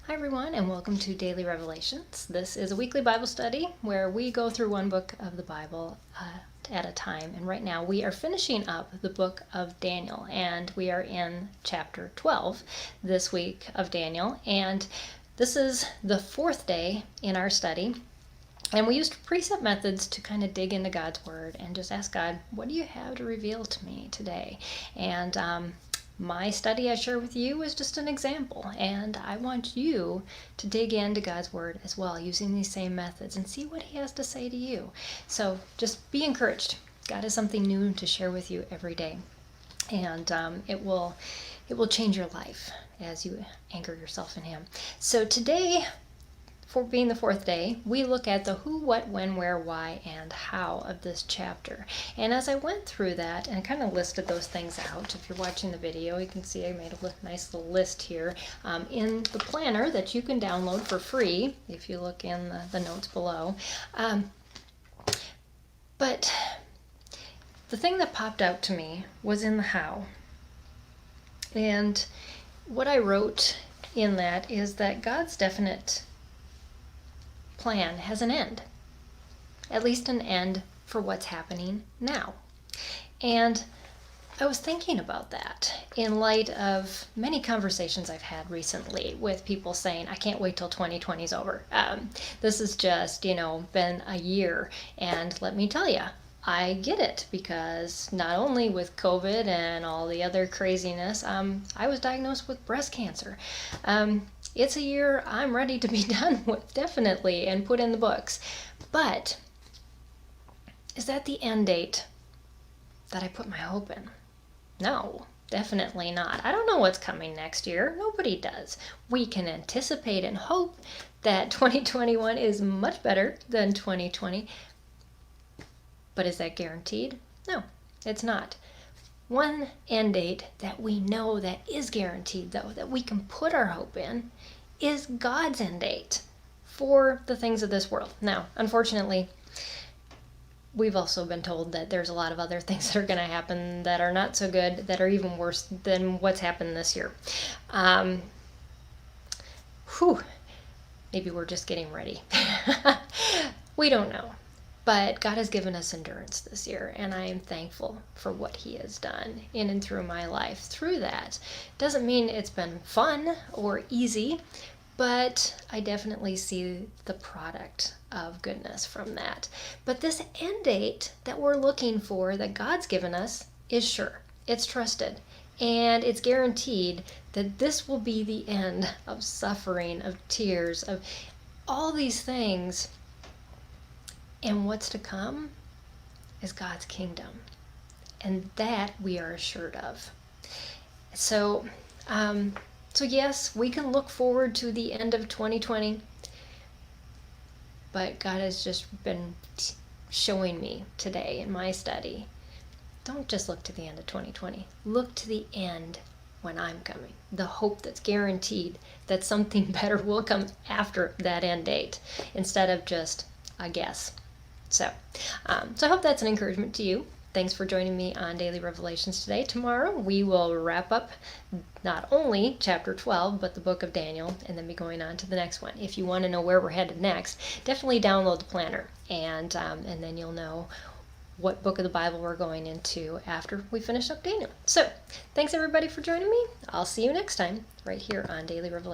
Hi everyone, and welcome to Daily Revelations. This is a weekly Bible study where we go through one book of the Bible at a time. And right now we are finishing up the book of Daniel, and we are in chapter 12 this week of Daniel. And this is the fourth day in our study. And we used precept methods to kind of dig into God's Word and just ask God, what do you have to reveal to me today? And my study I share with you is just an example, and I want you to dig into God's Word as well using these same methods and see what He has to say to you. So just be encouraged. God has something new to share with you every day, and it will change your life as you anchor yourself in Him. So today, for being the fourth day, we look at the who, what, when, where, why, and how of this chapter. And as I went through that and kind of listed those things out, if you're watching the video, you can see I made a nice little list here in the planner that you can download for free if you look in the notes below. But the thing that popped out to me was in the how. And what I wrote in that is that God's definite plan has an end, at least an end for what's happening now. And I was thinking about that in light of many conversations I've had recently with people saying, I can't wait till 2020 is over. This has just, been a year. And let me tell you, I get it, because not only with COVID and all the other craziness, I was diagnosed with breast cancer. It's a year I'm ready to be done with, definitely, and put in the books. But is that the end date that I put my hope in? No, definitely not. I don't know what's coming next year. Nobody does. We can anticipate and hope that 2021 is much better than 2020. But is that guaranteed? No, it's not. One end date that we know that is guaranteed, though, that we can put our hope in, is God's end date for the things of this world. Now, unfortunately, we've also been told that there's a lot of other things that are going to happen that are not so good, that are even worse than what's happened this year. Maybe we're just getting ready. We don't know. But God has given us endurance this year, and I am thankful for what He has done in and through my life. Through that, doesn't mean it's been fun or easy, but I definitely see the product of goodness from that. But this end date that we're looking for, that God's given us, is sure. It's trusted, and it's guaranteed that this will be the end of suffering, of tears, of all these things. And what's to come is God's kingdom. And that we are assured of. So yes, we can look forward to the end of 2020. But God has just been showing me today in my study, don't just look to the end of 2020. Look to the end when I'm coming. The hope that's guaranteed that something better will come after that end date, instead of just a guess. So I hope that's an encouragement to you. Thanks for joining me on Daily Revelations today. Tomorrow we will wrap up not only chapter 12, but the book of Daniel, and then be going on to the next one. If you want to know where we're headed next, definitely download the planner, and then you'll know what book of the Bible we're going into after we finish up Daniel. So thanks everybody for joining me. I'll see you next time right here on Daily Revelations.